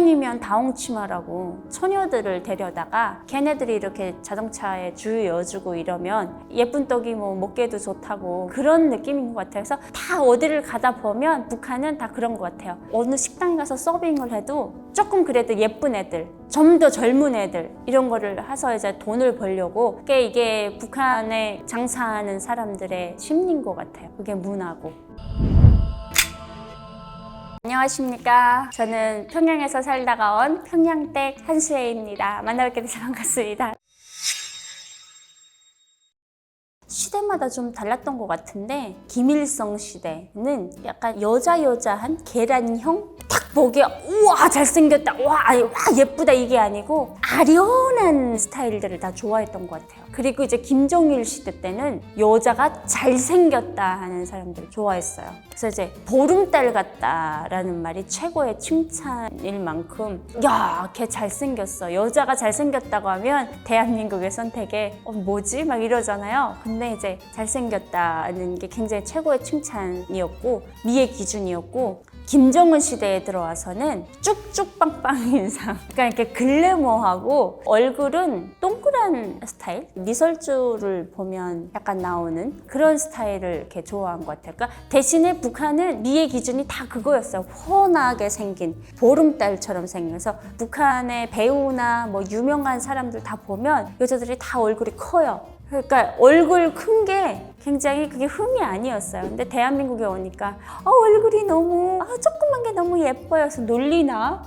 내년이면 다홍치마라고 처녀들을 데려다가 걔네들이 이렇게 자동차에 줄 여주고 이러면 예쁜 떡이 뭐 먹기에도 좋다고 그런 느낌인 것 같아요. 그래서 다 어디를 가다 보면 북한은 다 그런 것 같아요. 어느 식당에 가서 서빙을 해도 조금 그래도 예쁜 애들, 좀 더 젊은 애들 이런 거를 해서 이제 돈을 벌려고 이게 북한에 장사하는 사람들의 심리인 것 같아요. 그게 문화고. 안녕하십니까. 저는 평양에서 살다가 온 평양댁 한수혜입니다. 만나뵙게 돼서 반갑습니다. 시대마다 좀 달랐던 것 같은데 김일성 시대는 약간 여자한 계란형? 딱 보기에 우와 잘생겼다, 와 예쁘다 이게 아니고 아련한 스타일들을 다 좋아했던 것 같아요. 그리고 이제 김정일 시대 때는 여자가 잘생겼다 하는 사람들 좋아했어요. 그래서 이제 보름달 같다라는 말이 최고의 칭찬일 만큼 야, 걔 잘생겼어. 여자가 잘생겼다고 하면 대한민국에선 되게 뭐지? 막 이러잖아요. 근데 이제 잘생겼다는 게 굉장히 최고의 칭찬이었고 미의 기준이었고 김정은 시대에 들어와서는 쭉쭉 빵빵 인상, 그러니까 이렇게 글래머하고 얼굴은 동그란 스타일, 미설주를 보면 약간 나오는 그런 스타일을 이렇게 좋아한 것 같아요. 그러니까 대신에 북한은 미의 기준이 다 그거였어요. 훤하게 생긴 보름달처럼 생겨서 북한의 배우나 뭐 유명한 사람들 다 보면 여자들이 다 얼굴이 커요. 그러니까 얼굴 큰 게 굉장히 그게 흠이 아니었어요. 근데 대한민국에 오니까 얼굴이 너무 조그만 게 너무 예뻐요. 그래서 놀리나?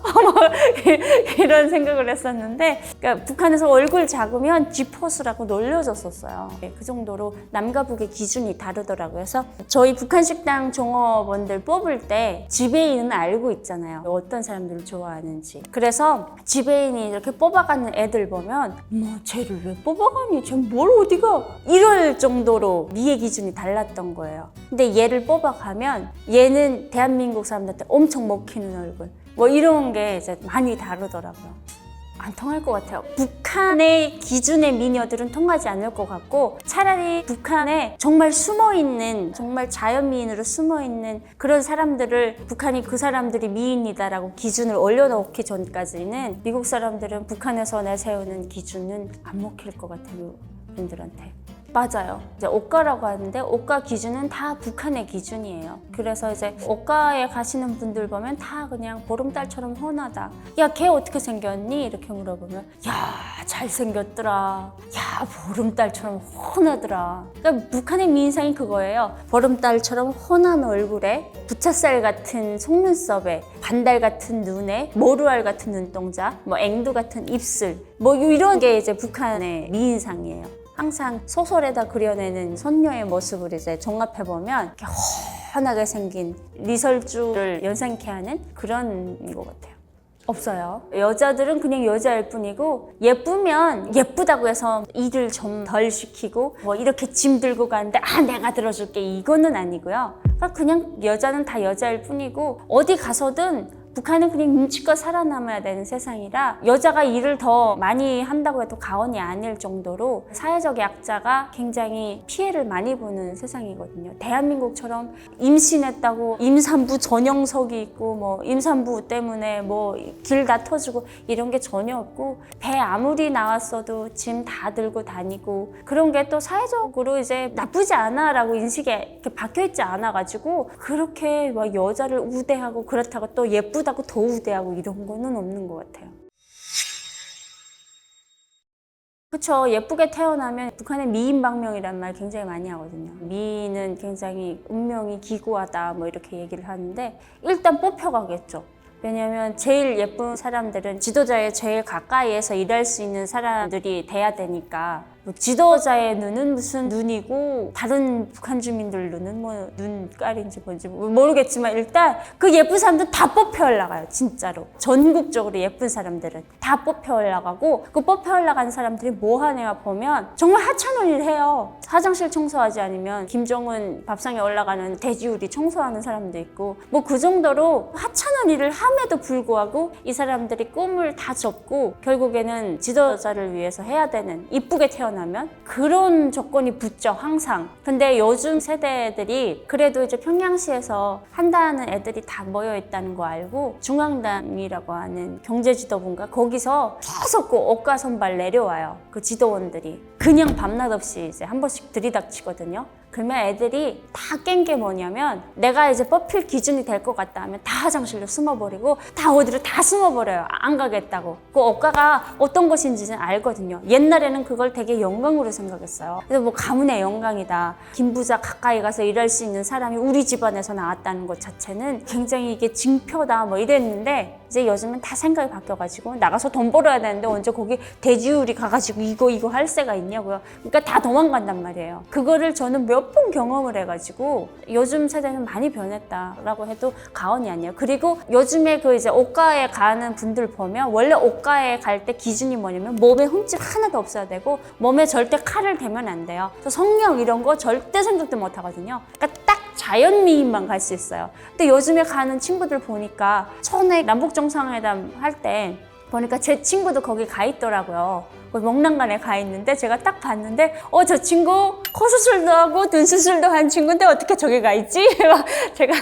이런 생각을 했었는데 그러니까 북한에서 얼굴 작으면 쥐포스라고 놀려줬었어요. 그 정도로 남과 북의 기준이 다르더라고요. 그래서 저희 북한 식당 종업원들 뽑을 때 지배인은 알고 있잖아요. 어떤 사람들을 좋아하는지. 그래서 지배인이 이렇게 뽑아가는 애들 보면 쟤를 왜 뽑아가니? 쟤 뭘 어디가? 이럴 정도로 미의 기준이 달랐던 거예요. 근데 얘를 뽑아가면 얘는 대한민국 사람들한테 엄청 먹히는 얼굴 뭐 이런 게 이제 많이 다르더라고요. 안 통할 것 같아요. 북한의 기준의 미녀들은 통하지 않을 것 같고 차라리 북한에 정말 숨어있는 정말 자연미인으로 숨어있는 그런 사람들을 북한이 그 사람들이 미인이다라고 기준을 올려놓기 전까지는 미국 사람들은 북한에서 내세우는 기준은 안 먹힐 것 같아요. 분들한테. 맞아요. 이제 옷가라고 하는데 옷가 기준은 다 북한의 기준이에요. 그래서 이제 옷가에 가시는 분들 보면 다 그냥 보름달처럼 훤하다. 야, 걔 어떻게 생겼니? 이렇게 물어보면 야, 잘생겼더라. 야, 보름달처럼 훤하더라. 그러니까 북한의 미인상이 그거예요. 보름달처럼 훤한 얼굴에 부채살 같은 속눈썹에 반달 같은 눈에 모루알 같은 눈동자, 뭐 앵두 같은 입술 뭐 이런 게 이제 북한의 미인상이에요. 항상 소설에다 그려내는 선녀의 모습을 이제 종합해보면 이렇게 훤하게 생긴 리설주를 연상케 하는 그런 것 같아요. 없어요. 여자들은 그냥 여자일 뿐이고 예쁘면 예쁘다고 해서 일을 좀 덜 시키고 뭐 이렇게 짐 들고 가는데 내가 들어줄게 이거는 아니고요. 그냥 여자는 다 여자일 뿐이고 어디 가서든 북한은 그냥 눈치껏 살아남아야 되는 세상이라 여자가 일을 더 많이 한다고 해도 과언이 아닐 정도로 사회적 약자가 굉장히 피해를 많이 보는 세상이거든요. 대한민국처럼 임신했다고 임산부 전용석이 있고 뭐 임산부 때문에 뭐 길 다 터지고 이런 게 전혀 없고 배 아무리 나왔어도 짐 다 들고 다니고 그런 게 또 사회적으로 이제 나쁘지 않아 라고 인식에 이렇게 박혀있지 않아가지고 그렇게 막 여자를 우대하고 그렇다고 또 예쁘다고 더 우대하고 이런 거는 없는 것 같아요. 그쵸. 예쁘게 태어나면 북한의 미인방명이라는 말 굉장히 많이 하거든요. 미인은 굉장히 운명이 기구하다 뭐 이렇게 얘기를 하는데 일단 뽑혀가겠죠. 왜냐면 제일 예쁜 사람들은 지도자의 제일 가까이에서 일할 수 있는 사람들이 돼야 되니까 뭐 지도자의 눈은 무슨 눈이고 다른 북한 주민들 눈은 뭐 눈깔인지 뭔지 모르겠지만 일단 그 예쁜 사람들 다 뽑혀 올라가요. 진짜로 전국적으로 예쁜 사람들은 다 뽑혀 올라가고 그 뽑혀 올라간 사람들이 뭐 하냐 보면 정말 하찮은 일을 해요. 화장실 청소하지 않으면 김정은 밥상에 올라가는 돼지우리 청소하는 사람도 있고 뭐 그 정도로 하찮은 일을 함에도 불구하고 이 사람들이 꿈을 다 접고 결국에는 지도자를 위해서 해야 되는 이쁘게 태어난 태어나면 그런 조건이 붙죠, 항상. 근데 요즘 세대들이 그래도 이제 평양시에서 한다는 애들이 다 모여 있다는 거 알고 중앙당이라고 하는 경제지도부인가 거기서 계속 그 억가 선발 내려와요. 그 지도원들이 그냥 밤낮 없이 이제 한 번씩 들이닥치거든요. 그러면 애들이 다 깬 게 뭐냐면 내가 이제 뽑힐 기준이 될 것 같다 하면 다 화장실로 숨어버리고 다 어디로 다 숨어버려요. 안 가겠다고. 그 억가가 어떤 것인지는 알거든요. 옛날에는 그걸 되게 영광으로 생각했어요. 그래서 뭐 가문의 영광이다. 김부자 가까이 가서 일할 수 있는 사람이 우리 집안에서 나왔다는 것 자체는 굉장히 이게 징표다 뭐 이랬는데 이제 요즘은 다 생각이 바뀌어가지고 나가서 돈 벌어야 되는데 언제 거기 돼지우리 가가지고 이거 할 새가 있냐고요. 그러니까 다 도망간단 말이에요. 그거를 저는 몇 번 경험을 해가지고 요즘 세대는 많이 변했다라고 해도 과언이 아니에요. 그리고 요즘에 그 이제 옷가에 가는 분들 보면 원래 옷가에 갈 때 기준이 뭐냐면 몸에 흠집 하나도 없어야 되고 몸에 절대 칼을 대면 안 돼요. 그래서 성형 이런 거 절대 생각도 못 하거든요. 그러니까 딱 자연 미인만 갈 수 있어요. 근데 요즘에 가는 친구들 보니까 처음에 남북 정상회담 할 때 보니까 제 친구도 거기 가 있더라고요. 명랑관에 가 있는데 제가 딱 봤는데 저 친구 코 수술도 하고 눈 수술도 한 친구인데 어떻게 저기 가 있지? 제가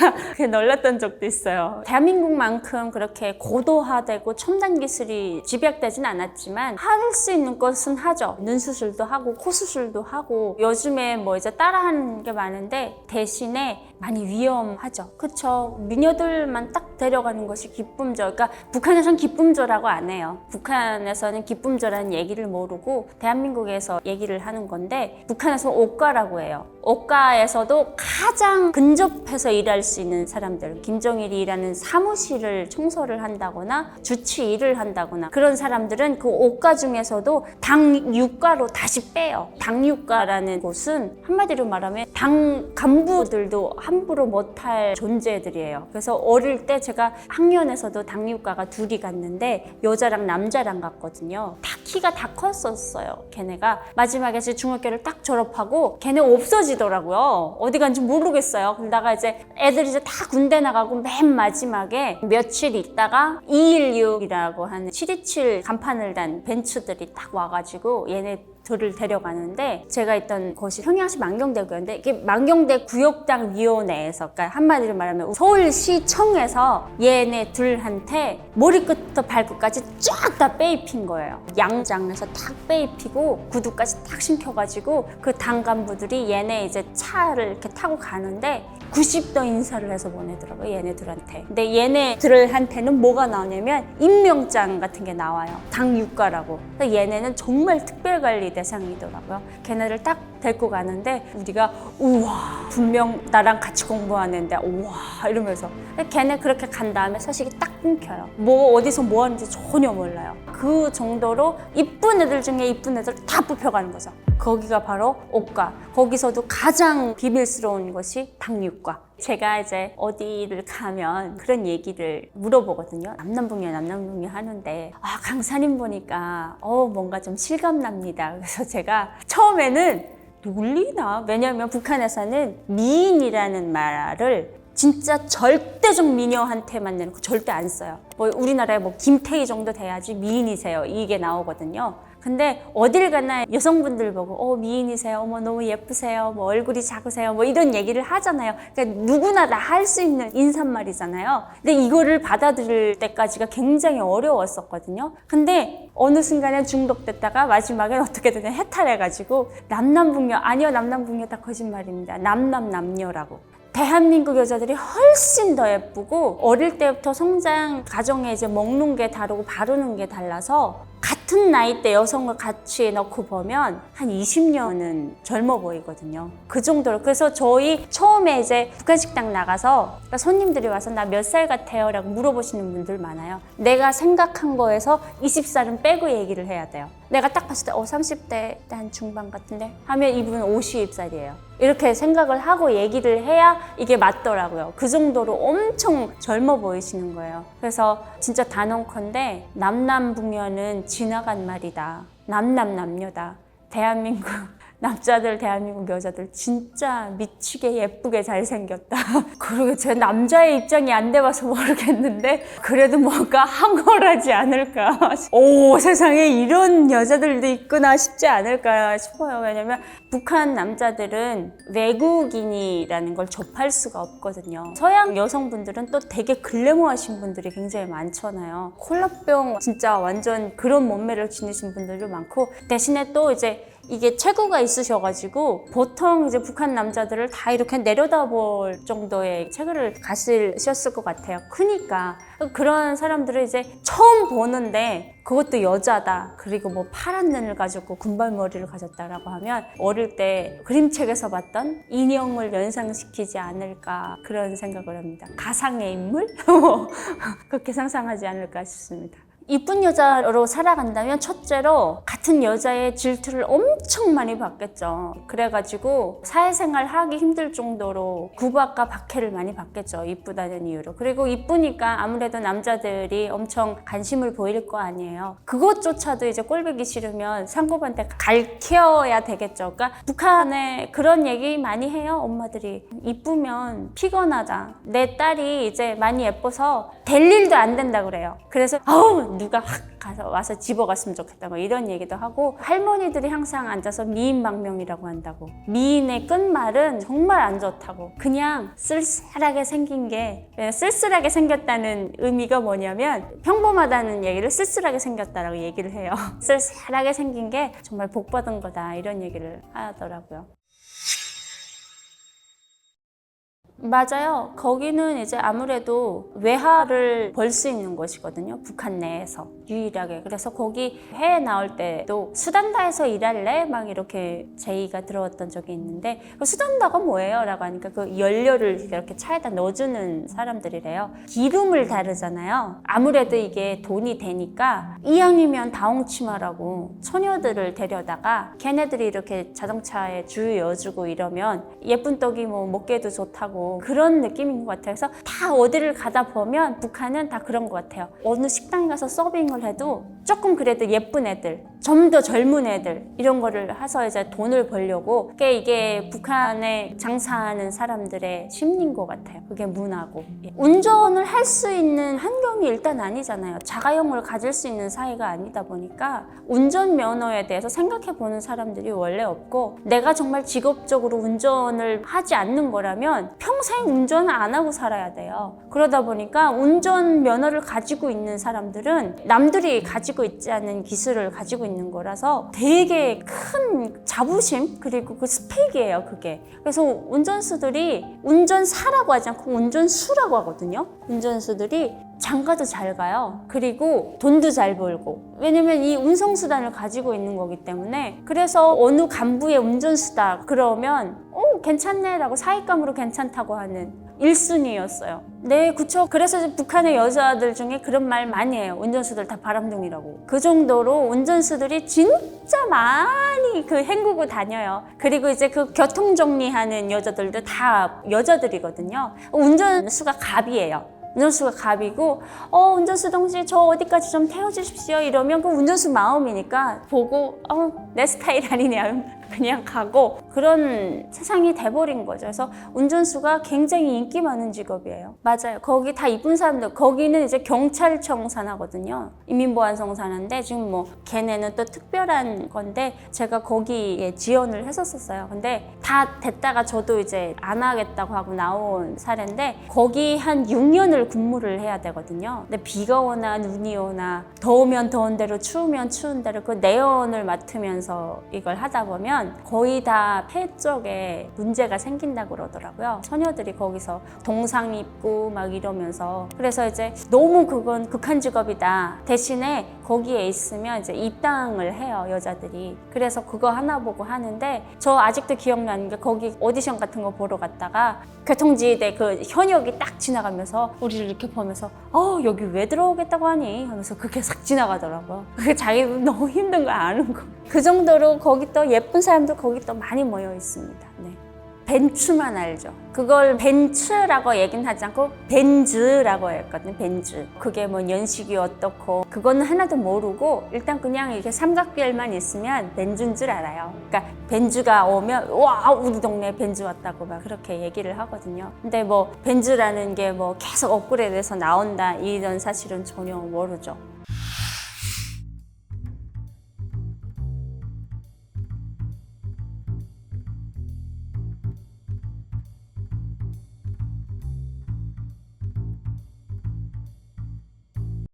놀랐던 적도 있어요. 대한민국만큼 그렇게 고도화되고 첨단 기술이 집약되진 않았지만 할 수 있는 것은 하죠. 눈 수술도 하고 코 수술도 하고 요즘에 뭐 이제 따라하는 게 많은데 대신에 많이 위험하죠. 그쵸? 미녀들만 딱 데려가는 것이 기쁨조. 그러니까 북한에서는 기쁨조라고 안 해요. 북한에서는 기쁨조라는 얘기를 모르고 대한민국에서 얘기를 하는 건데 북한에서는 옷가라고 해요. 옷가에서도 가장 근접해서 일할 수 있는 사람들, 김정일이 일하는 사무실을 청소를 한다거나 주치 일을 한다거나 그런 사람들은 그 옷가 중에서도 당육가로 다시 빼요. 당육가라는 곳은 한마디로 말하면 당 간부들도 함부로 못할 존재들이에요. 그래서 어릴 때 제가 학년에서도 당육가가 둘이 갔는데 여자랑 남자랑 갔거든요. 다 키가 다 컸었어요. 걔네가 마지막에 중학교를 딱 졸업하고 걔네 없어지더라고요. 어디 간지 모르겠어요. 그러다가 이제 애들이 이제 다 군대 나가고 맨 마지막에 며칠 있다가 216이라고 하는 727 간판을 단 벤츠들이 딱 와가지고 얘네 들을 데려가는데 제가 있던 곳이 평양시 만경대구였는데 이게 만경대 구역당 위원회에서 그러니까 한마디로 말하면 서울시청에서 얘네 둘한테 머리끝부터 발끝까지 쫙 다 빼입힌 거예요. 양장에서 탁 빼입히고 구두까지 탁 신켜가지고 그 당 간부들이 얘네 이제 차를 이렇게 타고 가는데 90도 인사를 해서 보내더라고요. 얘네들한테. 근데 얘네들한테는 뭐가 나오냐면 임명장 같은 게 나와요. 당육가라고. 얘네는 정말 특별관리 대상이더라고요. 걔네를 딱 데리고 가는데 우리가 우와 분명 나랑 같이 공부하는데 우와 이러면서 걔네 그렇게 간 다음에 소식이 딱 끊겨요. 뭐 어디서 뭐 하는지 전혀 몰라요. 그 정도로 이쁜 애들 중에 이쁜 애들 다 뽑혀가는 거죠. 거기가 바로 옷가. 거기서도 가장 비밀스러운 것이 당육가. 제가 이제 어디를 가면 그런 얘기를 물어보거든요. 남남북녀 하는데 강사님 보니까 뭔가 좀 실감납니다. 그래서 제가 처음에는 놀리나? 왜냐하면 북한에서는 미인이라는 말을 진짜 절대적 미녀한테만 내놓고 절대 안 써요. 뭐 우리나라에 뭐 김태희 정도 돼야지 미인이세요. 이게 나오거든요. 근데 어딜 가나 여성분들 보고 미인이세요, 어머 너무 예쁘세요, 뭐 얼굴이 작으세요, 뭐 이런 얘기를 하잖아요. 그러니까 누구나 다 할 수 있는 인사말이잖아요. 근데 이거를 받아들일 때까지가 굉장히 어려웠었거든요. 근데 어느 순간에 중독됐다가 마지막엔 어떻게 되냐 해탈해가지고 남남북녀 아니요 남남북녀 다 거짓말입니다. 남남남녀라고. 대한민국 여자들이 훨씬 더 예쁘고 어릴 때부터 성장 과정에 이제 먹는 게 다르고 바르는 게 달라서 같은 나이대 여성을 같이 넣고 보면 한 20년은 젊어 보이거든요. 그 정도로. 그래서 저희 처음에 이제 북한 식당 나가서 그러니까 손님들이 와서 나 몇 살 같아요? 라고 물어보시는 분들 많아요. 내가 생각한 거에서 20살은 빼고 얘기를 해야 돼요. 내가 딱 봤을 때 30대 한 중반 같은데 하면 이분은 50살이에요. 이렇게 생각을 하고 얘기를 해야 이게 맞더라고요. 그 정도로 엄청 젊어 보이시는 거예요. 그래서 진짜 단언컨대 남남북녀는 지나간 말이다. 남남남녀다. 대한민국 남자들, 대한민국 여자들 진짜 미치게 예쁘게 잘생겼다. 그러게 제 남자의 입장이 안 돼봐서 모르겠는데 그래도 뭔가 황홀하지 않을까. 오, 세상에 이런 여자들도 있구나 싶지 않을까 싶어요. 왜냐면 북한 남자들은 외국인이라는 걸 접할 수가 없거든요. 서양 여성분들은 또 되게 글래머하신 분들이 굉장히 많잖아요. 콜라병 진짜 완전 그런 몸매를 지니신 분들도 많고, 대신에 또 이제 이게 체구가 있으셔가지고 보통 이제 북한 남자들을 다 이렇게 내려다볼 정도의 체구를 가지셨을 것 같아요. 크니까 그런 사람들을 이제 처음 보는데 그것도 여자다, 그리고 뭐 파란 눈을 가졌고 군발머리를 가졌다라고 하면 어릴 때 그림책에서 봤던 인형을 연상시키지 않을까 그런 생각을 합니다. 가상의 인물? 그렇게 상상하지 않을까 싶습니다. 이쁜 여자로 살아간다면 첫째로 같은 여자의 질투를 엄청 많이 받겠죠. 그래가지고 사회생활 하기 힘들 정도로 구박과 박해를 많이 받겠죠. 이쁘다는 이유로. 그리고 이쁘니까 아무래도 남자들이 엄청 관심을 보일 거 아니에요. 그것조차도 이제 꼴보기 싫으면 상고한테 가르쳐야 되겠죠. 그러니까 북한에 그런 얘기 많이 해요. 엄마들이 이쁘면 피곤하다. 내 딸이 이제 많이 예뻐서 될 일도 안 된다 그래요. 그래서 아우 누가 확 가서 와서 집어갔으면 좋겠다 뭐 이런 얘기도 하고, 할머니들이 항상 앉아서 미인망명이라고 한다고. 미인의 끝말은 정말 안 좋다고. 그냥 쓸쓸하게 생긴 게, 쓸쓸하게 생겼다는 의미가 뭐냐면 평범하다는 얘기를 쓸쓸하게 생겼다라고 얘기를 해요. 쓸쓸하게 생긴 게 정말 복 받은 거다 이런 얘기를 하더라고요. 맞아요. 거기는 이제 아무래도 외화를 벌 수 있는 곳이거든요. 북한 내에서 유일하게. 그래서 거기 해외 나올 때도 수단다에서 일할래? 막 이렇게 제의가 들어왔던 적이 있는데, 그 수단다가 뭐예요? 라고 하니까 그 연료를 이렇게 차에다 넣어주는 사람들이래요. 기름을 다르잖아요. 아무래도 이게 돈이 되니까 이왕이면 다홍치마라고 처녀들을 데려다가 걔네들이 이렇게 자동차에 주유 여주고 이러면 예쁜 떡이 뭐 먹기에도 좋다고 그런 느낌인 것 같아요. 그래서 다 어디를 가다 보면 북한은 다 그런 것 같아요. 어느 식당에 가서 서빙을 해도 조금 그래도 예쁜 애들, 좀 더 젊은 애들 이런 거를 해서 이제 돈을 벌려고, 이게 북한에 장사하는 사람들의 심리인 것 같아요. 그게 문화고. 운전을 할 수 있는 환경이 일단 아니잖아요. 자가용을 가질 수 있는 사회가 아니다 보니까 운전면허에 대해서 생각해 보는 사람들이 원래 없고, 내가 정말 직업적으로 운전을 하지 않는 거라면 평생 운전을 안 하고 살아야 돼요. 그러다 보니까 운전면허를 가지고 있는 사람들은 남들이 가지고 있지 않은 기술을 가지고 있는 거라서 되게 큰 자부심, 그리고 그 스펙이에요, 그게. 그래서 운전수들이 운전사라고 하지 않고 운전수라고 하거든요. 운전수들이 장가도 잘 가요. 그리고 돈도 잘 벌고. 왜냐면 이 운송수단을 가지고 있는 거기 때문에. 그래서 어느 간부의 운전수다 그러면 괜찮네 라고 사익감으로 괜찮다고 하는 1순위였어요. 네, 그쵸. 그래서 북한의 여자들 중에 그런 말 많이 해요. 운전수들 다 바람둥이라고. 그 정도로 운전수들이 진짜 많이 그 헹구고 다녀요. 그리고 이제 그 교통정리하는 여자들도 다 여자들이거든요. 운전수가 갑이에요. 운전수가 갑이고, 운전수 동지 저 어디까지 좀 태워주십시오 이러면 그 운전수 마음이니까 보고 내 스타일 아니냐 그냥 가고, 그런 세상이 돼버린 거죠. 그래서 운전수가 굉장히 인기 많은 직업이에요. 맞아요. 거기 다 이쁜 사람들, 거기는 이제 경찰청 산하거든요. 인민보안청 산하인데 지금 뭐 걔네는 또 특별한 건데 제가 거기에 지원을 했었어요. 근데 다 됐다가 저도 이제 안 하겠다고 하고 나온 사례인데, 거기 한 6년을 근무를 해야 되거든요. 근데 비가 오나 눈이 오나 더우면 더운 대로 추우면 추운 대로 그 내연을 맡으면서 이걸 하다 보면 거의 다 폐 쪽에 문제가 생긴다고 그러더라고요. 처녀들이 거기서 동상 입고 막 이러면서. 그래서 이제 너무 그건 극한 직업이다. 대신에 거기에 있으면 이제 입당을 해요, 여자들이. 그래서 그거 하나 보고 하는데, 저 아직도 기억나는 게 거기 오디션 같은 거 보러 갔다가 교통지휘대 그 현역이 딱 지나가면서 우리를 이렇게 보면서 여기 왜 들어오겠다고 하니? 하면서 그게 싹 지나가더라고요. 그게 자기도 너무 힘든 거 아는 거. 그 정도로 거기 또 예쁜 사람들 거기 또 많이 모여 있습니다. 네. 벤츠만 알죠. 그걸 벤츠라고 얘기는 하지 않고 벤즈라고 했거든요. 벤즈. 그게 뭐 연식이 어떻고 그거는 하나도 모르고 일단 그냥 이렇게 삼각별만 있으면 벤즈인 줄 알아요. 그러니까 벤즈가 오면 와 우리 동네에 벤즈 왔다고 막 그렇게 얘기를 하거든요. 근데 뭐 벤즈라는 게 뭐 계속 업그레이드돼서 나온다 이런 사실은 전혀 모르죠.